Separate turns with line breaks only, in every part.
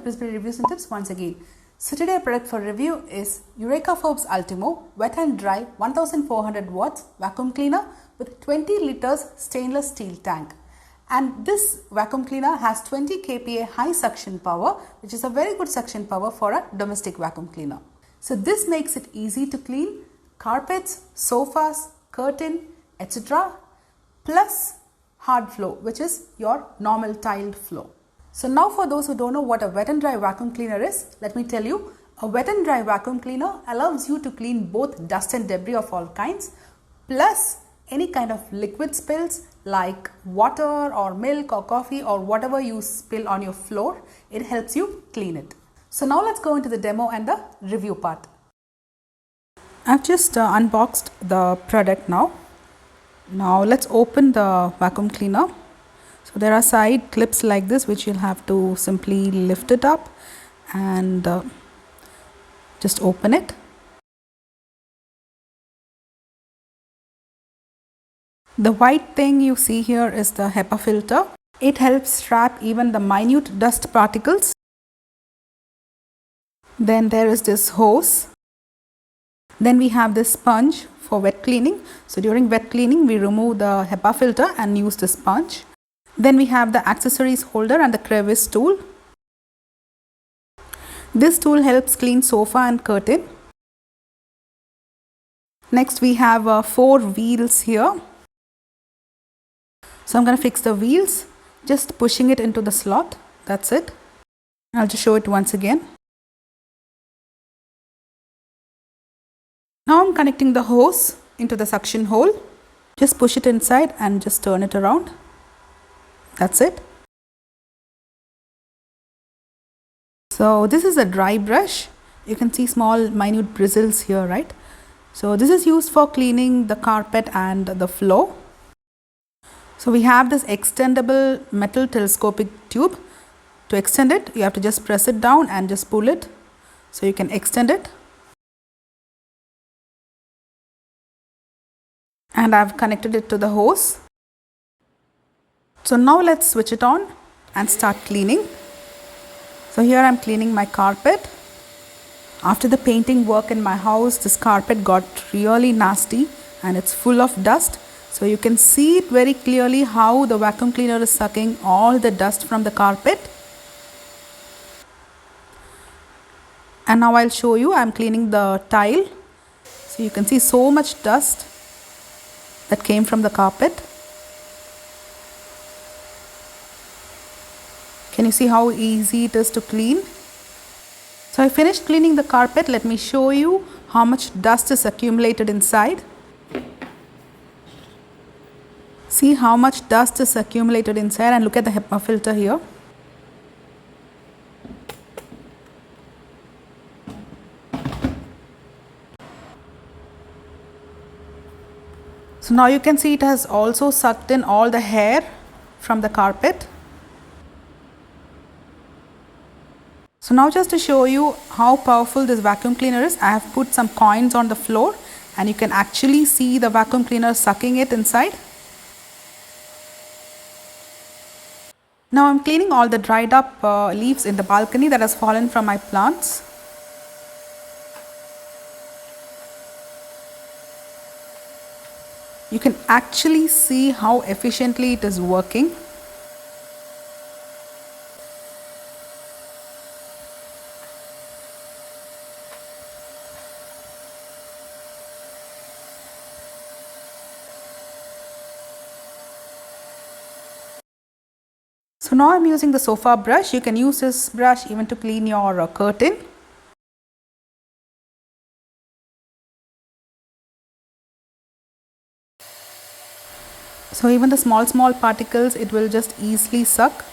cryssberry reviews and tips once again. So today our product for review is Eureka Forbes Ultimo Wet and Dry 1400 watts vacuum cleaner with 20 liters stainless steel tank. And this vacuum cleaner has 20 kPa high suction power, which is a very good suction power for a domestic vacuum cleaner. So this makes it easy to clean carpets, sofas, curtain, etc. plus hard floor, which is your normal tiled floor. So now for those who don't know what a wet and dry vacuum cleaner is, let me tell you. A wet and dry vacuum cleaner allows you to clean both dust and debris of all kinds plus any kind of liquid spills like water or milk or coffee or whatever you spill on your floor. It helps you clean it. So now let's go into the demo and the review part. I've just unboxed the product now. Now let's open the vacuum cleaner. So there are side clips like this which you'll have to simply lift it up and just open it. The white thing you see here is the HEPA filter. It helps trap even the minute dust particles. Then there is this hose. Then we have this sponge for wet cleaning. So during wet cleaning we remove the HEPA filter and use the sponge. Then we have the accessories holder and the crevice tool. This tool helps clean sofa and curtain. Next we have 4 wheels here. So I'm going to fix the wheels, just pushing it into the slot. That's it. I'll just show it once again. Now I'm connecting the hose into the suction hole. Just push it inside and just turn it around. That's it. So this is a dry brush. You can see small minute bristles here, right? So this is used for cleaning the carpet and the floor. So we have this extendable metal telescopic tube. To extend it, you have to just press it down and just pull it. So you can extend it. And I've connected it to the hose. So now let's switch it on and start cleaning. So here I'm cleaning my carpet. After the painting work in my house, this carpet got really nasty and it's full of dust. So you can see it very clearly how the vacuum cleaner is sucking all the dust from the carpet. And now I'll show you, I'm cleaning the tile. So you can see so much dust that came from the carpet. Can you see how easy it is to clean? So I finished cleaning the carpet. Let me show you how much dust is accumulated inside. See how much dust is accumulated inside and look at the HEPA filter here. So now you can see it has also sucked in all the hair from the carpet. So now just to show you how powerful this vacuum cleaner is, I have put some coins on the floor and you can actually see the vacuum cleaner sucking it inside. Now I'm cleaning all the dried up leaves in the balcony that has fallen from my plants. You can actually see how efficiently it is working. So now I'm using the sofa brush. You can use this brush even to clean your curtain. So even the small particles, it will just easily suck.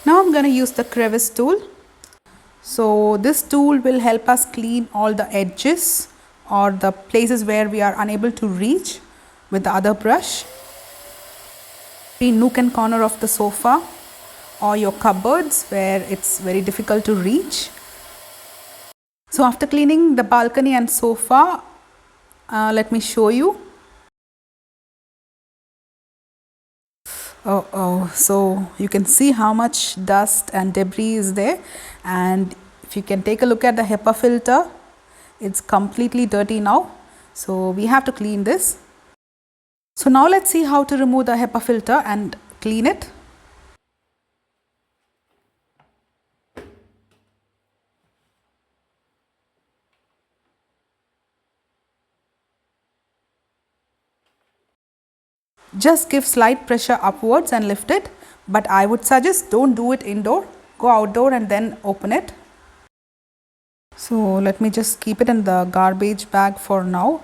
Now I'm going to use the crevice tool. So this tool will help us clean all the edges or the places where we are unable to reach with the other brush. The nook and corner of the sofa or your cupboards where it's very difficult to reach. So after cleaning the balcony and sofa, let me show you. So you can see how much dust and debris is there, and if you can take a look at the HEPA filter, it's completely dirty now. So we have to clean this. So now let's see how to remove the HEPA filter and clean it. Just give slight pressure upwards and lift it, but I would suggest don't do it indoor. Go outdoor and then open it. So let me just keep it in the garbage bag for now,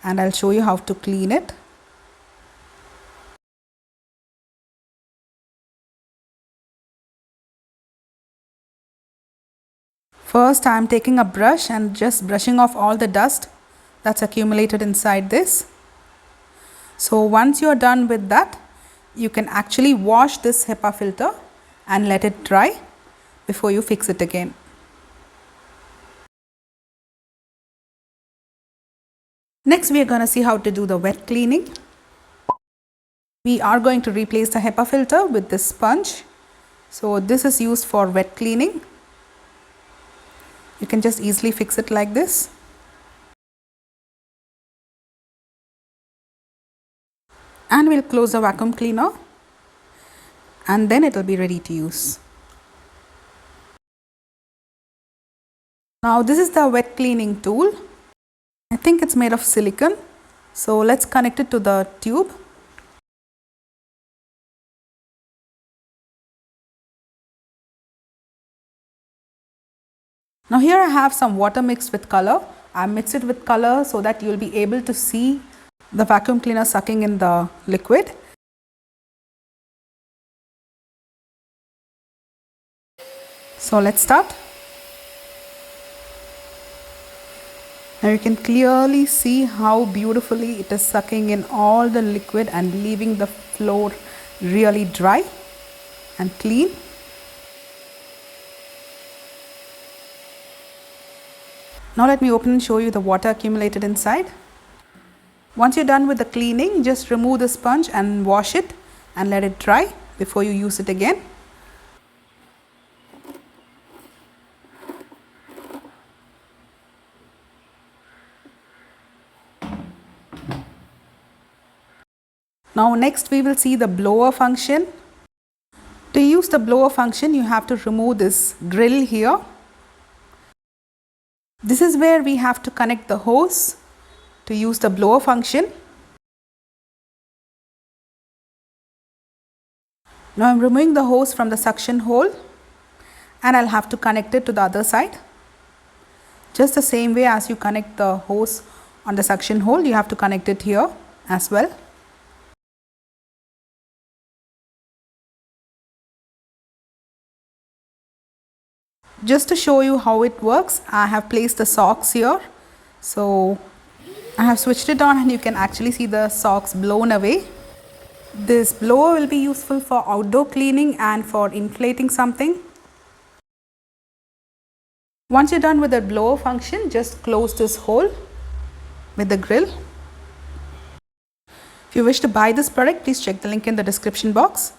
and I'll show you how to clean it. First, I am taking a brush and just brushing off all the dust that's accumulated inside this. So once you are done with that, you can actually wash this HEPA filter and let it dry before you fix it again. Next, we are going to see how to do the wet cleaning. We are going to replace the HEPA filter with this sponge. So this is used for wet cleaning. You can just easily fix it like this. And we'll close the vacuum cleaner, and then it will be ready to use. Now this is the wet cleaning tool. I think it's made of silicone. So let's connect it to the tube. Now here I have some water mixed with color. I mixed it with color so that you'll be able to see the vacuum cleaner sucking in the liquid. So let's start. Now you can clearly see how beautifully it is sucking in all the liquid and leaving the floor really dry and clean. Now let me open and show you the water accumulated inside. Once you're done with the cleaning, just remove the sponge and wash it and let it dry before you use it again. Now next we will see the blower function. To use the blower function, you have to remove this grill here. This is where we have to connect the hose to use the blower function. Now I'm removing the hose from the suction hole, and I'll have to connect it to the other side. Just the same way as you connect the hose on the suction hole, you have to connect it here as well. Just to show you how it works, I have placed the socks here. So I have switched it on and you can actually see the socks blown away. This blower will be useful for outdoor cleaning and for inflating something. Once you're done with the blower function, just close this hole with the grill. If you wish to buy this product, please check the link in the description box.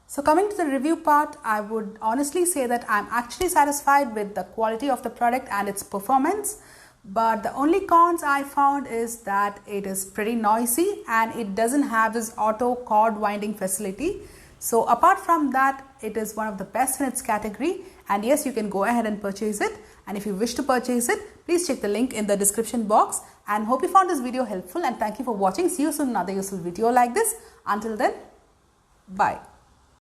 So coming to the review part, I would honestly say that I'm actually satisfied with the quality of the product and its performance. But the only cons I found is that it is pretty noisy and it doesn't have this auto cord winding facility. So apart from that, it is one of the best in its category, and yes, you can go ahead and purchase it. And if you wish to purchase it, please check the link in the description box, and hope you found this video helpful, and thank you for watching. See you soon in another useful video like this. Until then, bye.